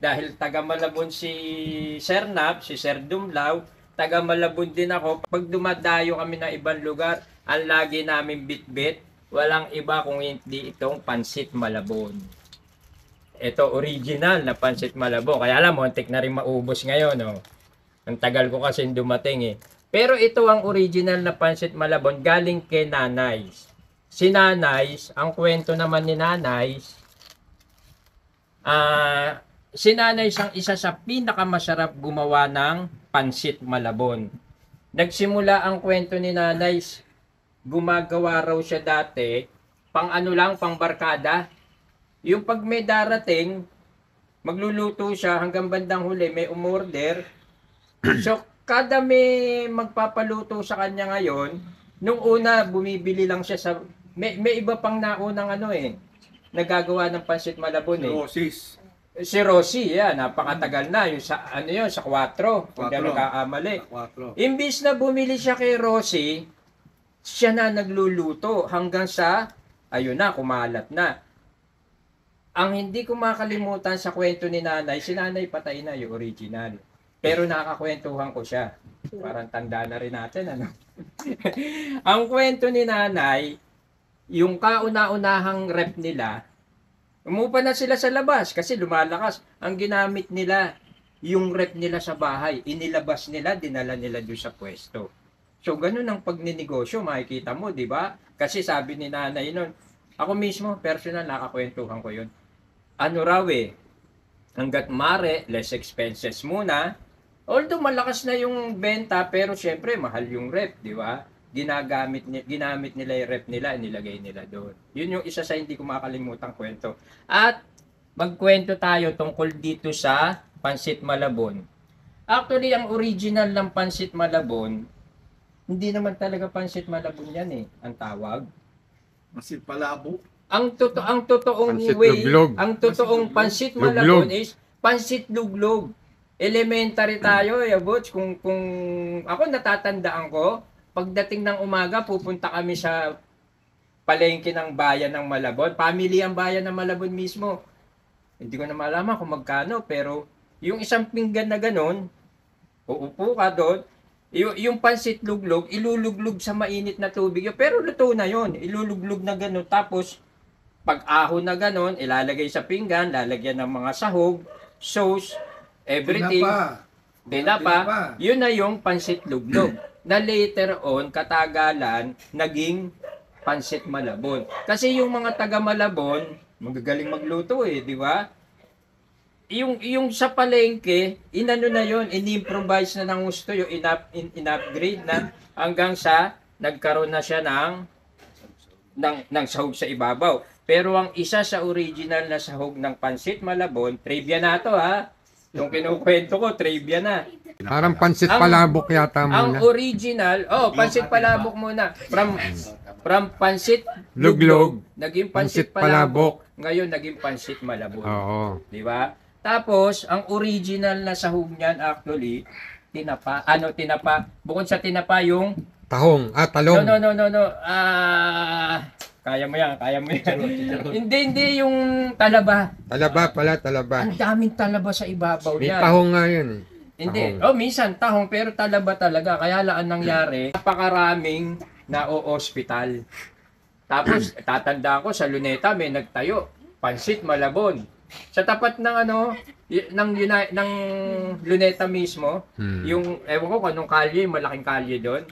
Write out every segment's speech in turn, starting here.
dahil taga Malabon si Sir Nap, si Sir Dumlaw, taga Malabon din ako. Pag dumadayo kami ng ibang lugar, ang lagi namin bitbit, walang iba kung hindi itong Pansit Malabon. Ito original na Pansit Malabon. Kaya alam mo, antik na rin maubos ngayon. Oh. Ang tagal ko kasi dumating eh. Pero ito ang original na Pansit Malabon galing kay Nanays. Si Nanays, ang kwento naman ni Nanays, si Nanays ang isa sa pinakamasarap gumawa ng Pansit Malabon. Nagsimula ang kwento ni Nanays, gumagawa raw siya dati, pang ano lang, pang barkada. Yung pag may darating, magluluto siya hanggang bandang huli, may umorder. So, kada may magpapaluto sa kanya ngayon, nung una, bumibili lang siya sa... May iba pang naunang ano eh, nagagawa ng Pansit Malabon eh. Rosis. Si Rosie, yan, napakatagal na. Yung sa, ano yun, sa 4, kung di nagkakamali. 4. Imbis na bumili siya kay Rosie, siya na nagluluto hanggang sa, ayun na, kumalat na. Ang hindi ko makalimutan sa kwento ni Nanay, si Nanay patay na yung original. Pero nakakakwentuhan ko siya. Parang tanda na rin natin, ano? Ang kwento ni Nanay, yung kauna-unahang rep nila, umupa na sila sa labas kasi lumalakas. Ang ginamit nila, yung rep nila sa bahay, inilabas nila, dinala nila doon sa pwesto. So, ganun ang pagninegosyo, makikita mo, di ba? Kasi sabi ni Nanay nun, ako mismo, personal, nakakwentuhan ko yun. Ano raw eh, hanggat mare, less expenses muna. Although malakas na yung benta, pero syempre, mahal yung rep, di ba? Ginamit nila yung rep nila, nilagay nila doon. Yun yung isa sa hindi ko makalimutan kwento. At magkwento tayo tungkol dito sa Pansit Malabon. Actually, ang original ng Pansit Malabon, hindi naman talaga Pansit Malabon yan eh, ang tawag. Pansit Palabo. Ang totoong Pansit way, luglog. ang totoong Pansit Malabon is Pansit Luglog. Elementary tayo, yabots. Kung ako natatandaan ko, pagdating ng umaga, pupunta kami sa palengke ng bayan ng Malabon. Family ang bayan ng Malabon mismo. Hindi ko na malaman kung magkano, pero yung isang pinggan na ganon, uupo ka doon, yung pansit luglog, iluluglog sa mainit na tubig. Pero luto na yon, iluluglog na ganon. Tapos, pag ahon na ganon, ilalagay sa pinggan, lalagyan ng mga sahog, sauce, everything. Tinapa. Yun na yung pansit luglog. Na later on, katagalan, naging Pansit Malabon. Kasi yung mga taga Malabon, magagaling magluto eh, di ba? Yung sa palengke, inano na yon, in-improvise na ng gusto, yung in-upgrade na hanggang sa nagkaroon na siya ng sahog sa ibabaw. Pero ang isa sa original na sahog ng Pansit Malabon, trivia na to ha. Yung kinukwento ko, trivia na. Parang Pansit Palabok yata Ang muna. original, Pansit Palabok muna. From Pansit Luglog, naging Pansit Pansit Palabok, Palabok. ngayon naging Pansit Malabon. Oo. Di ba? Tapos, ang original na sahog niyan actually, tinapa. Bukod sa tinapa yung Tahong. Talong. No. Kaya mo yan. Hindi yung talaba. Talaba pala, talaba. Ang daming talaba sa ibabaw May niyan. tahong nga yan eh. Hindi. Tahong. Minsan tahong pero talaba talaga. Kaya laan nangyari, napakaraming na-o-hospital. Tapos, tatandaan ko sa Luneta may nagtayo. Pansit Malabon. Sa tapat ng ng Luneta mismo, yung, ewan ko kung anong kalye, malaking kalye doon.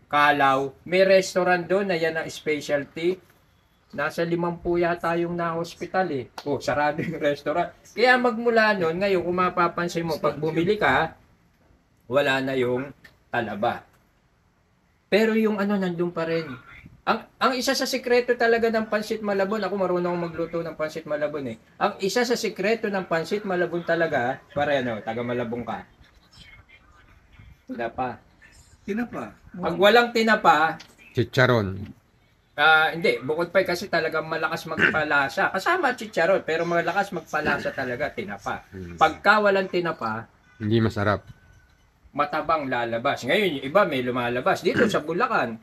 Kalaw. May restaurant doon na yan ang specialty. Nasa 50 yata yung na-hospital eh. Sarado yung restaurant. Kaya magmula noon, ngayon kung mapapansin mo, pag bumili ka, wala na yung talaba. Pero yung nandun pa rin. Ang isa sa sikreto talaga ng Pansit Malabon, ako marunong magluto ng Pansit Malabon eh. Ang isa sa sikreto ng Pansit Malabon talaga, taga Malabon ka. Tinapa. Pag walang tinapa, Chicharon. hindi, bukod pa kasi talagang malakas magpalasa. Kasama chicharon, pero malakas magpalasa talaga, tinapa. Pagka walang tinapa, Hindi masarap. matabang lalabas. Ngayon, yung iba may lumalabas. Dito sa Bulacan,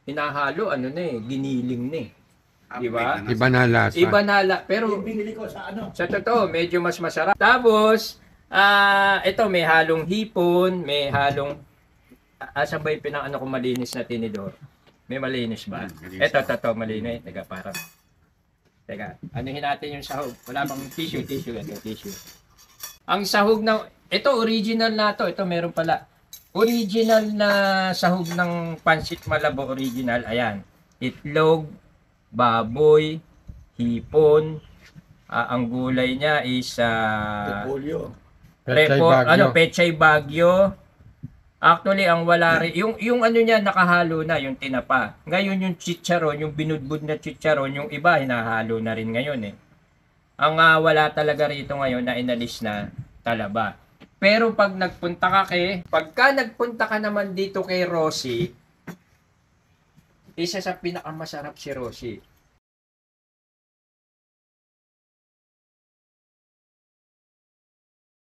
hinahalo, giniling na eh. Di ba? Iba na lasa. Iba na pero Yung binili ko sa ano? sa totoo, medyo mas masarap. Tapos, ito may halong hipon, may halong asan ba yung pinang ko malinis na tinidor? May malinis ba? Malinis. Ito, malinis. Teka, anuhin natin yung sahog. Wala bang tissue. Ito, tissue. Ang sahog ng, ito original na to. Ito meron pala. Original na sahog ng Pansit Malabo original. Ayan. Itlog, baboy, hipon. Ang gulay niya is Polio. Pechay Bagyo. Actually, ang wala rin, yung ano niya nakahalo na, yung tinapa. Ngayon yung chicharon, yung binudbud na chicharon, yung iba hinahalo na rin ngayon eh. Ang wala talaga rito ngayon na inalis na talaba. Pero pagka nagpunta ka naman dito kay Rosie, isa sa pinakamasarap si Rosie.